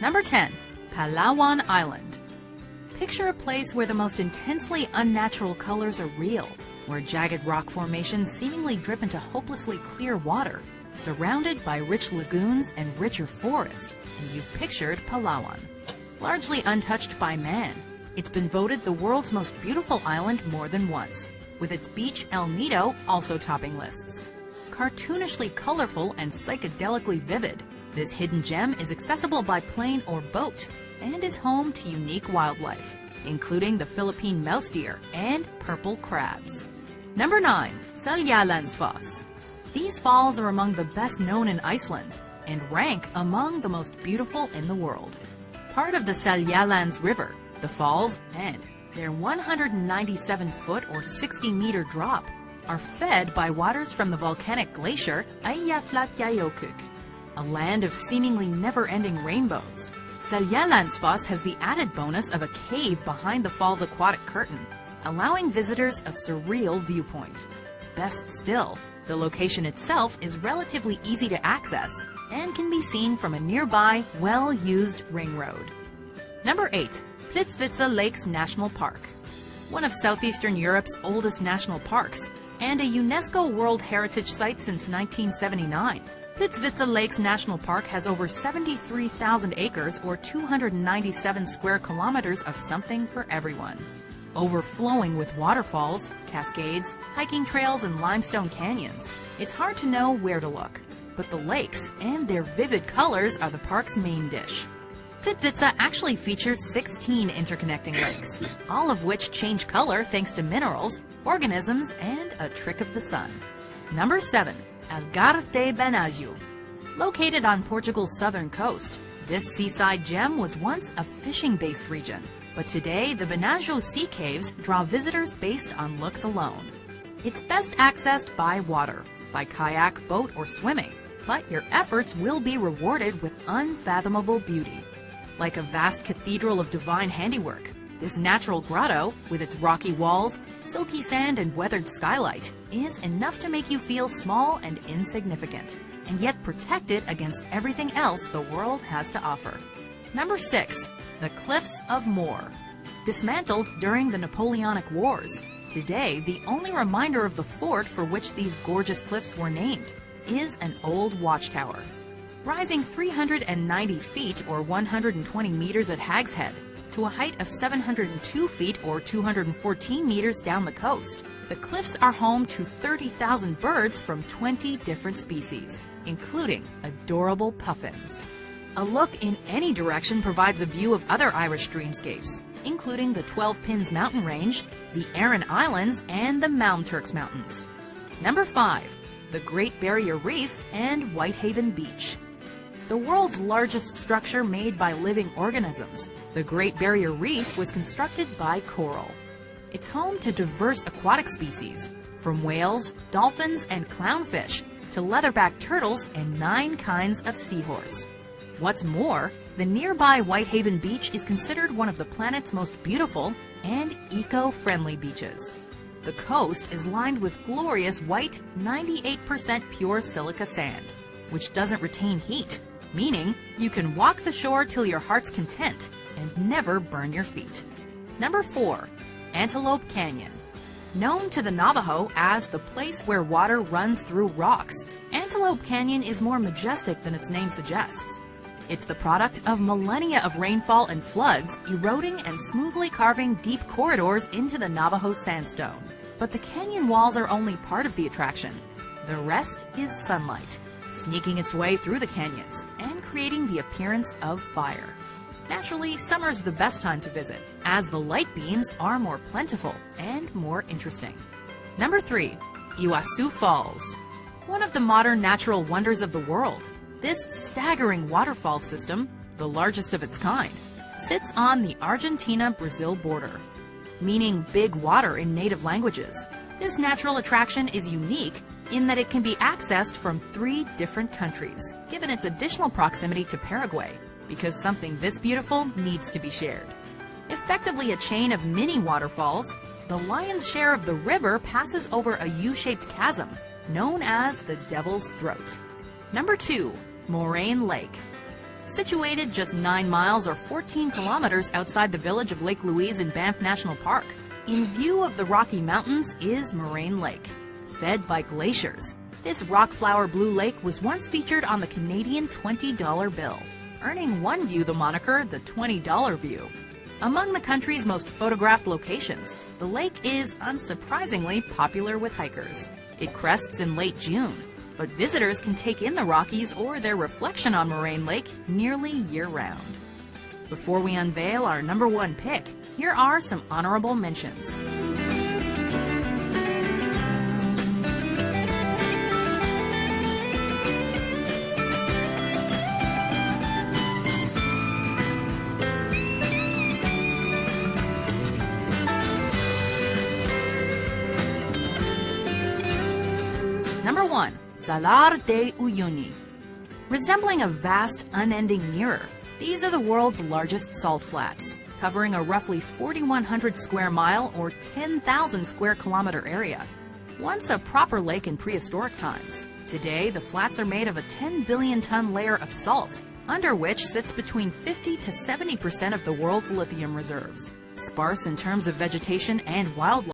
Number 10. Palawan Island. Picture a place where the most intensely unnatural colors are real, where jagged rock formations seemingly drip into hopelessly clear water, surrounded by rich lagoons and richer forest, and you've pictured Palawan. Largely untouched by man, it's been voted the world's most beautiful island more than once, with its beach El Nido also topping lists. Cartoonishly colorful and psychedelically vivid, this hidden gem is accessible by plane or boat and is home to unique wildlife, including the Philippine mouse deer and purple crabs. Number 9. Seljalandsfoss. These falls are among the best known in Iceland and rank among the most beautiful in the world. Part of the Seljalands River, the falls and their 197-foot or 60-meter drop are fed by waters from the volcanic glacier Eyjafjallajökull, a land of seemingly never-ending rainbows. Seljalandsfoss has the added bonus of a cave behind the fall's aquatic curtain, allowing visitors a surreal viewpoint. Best still, the location itself is relatively easy to access and can be seen from a nearby, well-used ring road. Number 8. Plitvice Lakes National Park. One of southeastern Europe's oldest national parks and a UNESCO World Heritage Site since 1979. Plitvice Lakes National Park has over 73,000 acres or 297 square kilometers of something for everyone. Overflowing with waterfalls, cascades, hiking trails, and limestone canyons, it's hard to know where to look. But the lakes and their vivid colors are the park's main dish. Plitvice actually features 16 interconnecting lakes, all of which change color thanks to minerals, organisms, and a trick of the sun. Number 7. Algarve de Benaju. Located on Portugal's southern coast, this seaside gem was once a fishing-based region, but today the Benaju Sea Caves draw visitors based on looks alone. It's best accessed by water, by kayak, boat, or swimming, but your efforts will be rewarded with unfathomable beauty. Like a vast cathedral of divine handiwork, this natural grotto, with its rocky walls, silky sand, and weathered skylight, is enough to make you feel small and insignificant, and yet protected against everything else the world has to offer. Number 6. The Cliffs of Moher. Dismantled during the Napoleonic Wars, today the only reminder of the fort for which these gorgeous cliffs were named is an old watchtower. Rising 390 feet or 120 meters at Hag's Head to a height of 702 feet or 214 meters down the coast, the cliffs are home to 30,000 birds from 20 different species, including adorable puffins. A look in any direction provides a view of other Irish dreamscapes, including the 12 Pins mountain range, the Aran Islands, and the Mound Turks Mountains. Number 5. The Great Barrier Reef and Whitehaven Beach. The world's largest structure made by living organisms, the Great Barrier Reef was constructed by coral. It's home to diverse aquatic species, from whales, dolphins, and clownfish, to leatherback turtles and 9 kinds of seahorse. What's more, the nearby Whitehaven Beach is considered one of the planet's most beautiful and eco-friendly beaches. The coast is lined with glorious white, 98% pure silica sand, which doesn't retain heat, meaning you can walk the shore till your heart's content and never burn your feet. Number 4. Antelope Canyon. Known to the Navajo as the place where water runs through rocks, Antelope Canyon is more majestic than its name suggests. It's the product of millennia of rainfall and floods eroding and smoothly carving deep corridors into the Navajo sandstone. But the canyon walls are only part of the attraction. The rest is sunlight, sneaking its way through the canyons and creating the appearance of fire. Naturally, summer's the best time to visit, as the light beams are more plentiful and more interesting. Number 3. Iguazu Falls. One of the modern natural wonders of the world, this staggering waterfall system, the largest of its kind, sits on the Argentina-Brazil border, meaning big water in native languages. This natural attraction is unique in that it can be accessed from 3 different countries, given its additional proximity to Paraguay, because something this beautiful needs to be shared. Effectively a chain of mini waterfalls, the lion's share of the river passes over a U-shaped chasm, known as the Devil's Throat. Number 2. Moraine Lake. Situated just 9 miles or 14 kilometers outside the village of Lake Louise in Banff National Park, in view of the Rocky Mountains is Moraine Lake. Fed by glaciers, this rock-flower blue lake was once featured on the Canadian $20 bill, earning one view the moniker the $20 view. Among the country's most photographed locations, the lake is unsurprisingly popular with hikers. It crests in late June, but visitors can take in the Rockies or their reflection on Moraine Lake nearly year-round. Before we unveil our number one pick, here are some honorable mentions. Number 1. Salar de Uyuni. Resembling a vast, unending mirror, these are the world's largest salt flats, covering a roughly 4,100 square mile or 10,000 square kilometer area. Once a proper lake in prehistoric times, today the flats are made of a 10 billion ton layer of salt, under which sits between 50 to 70% of the world's lithium reserves. Sparse in terms of vegetation and wildlife,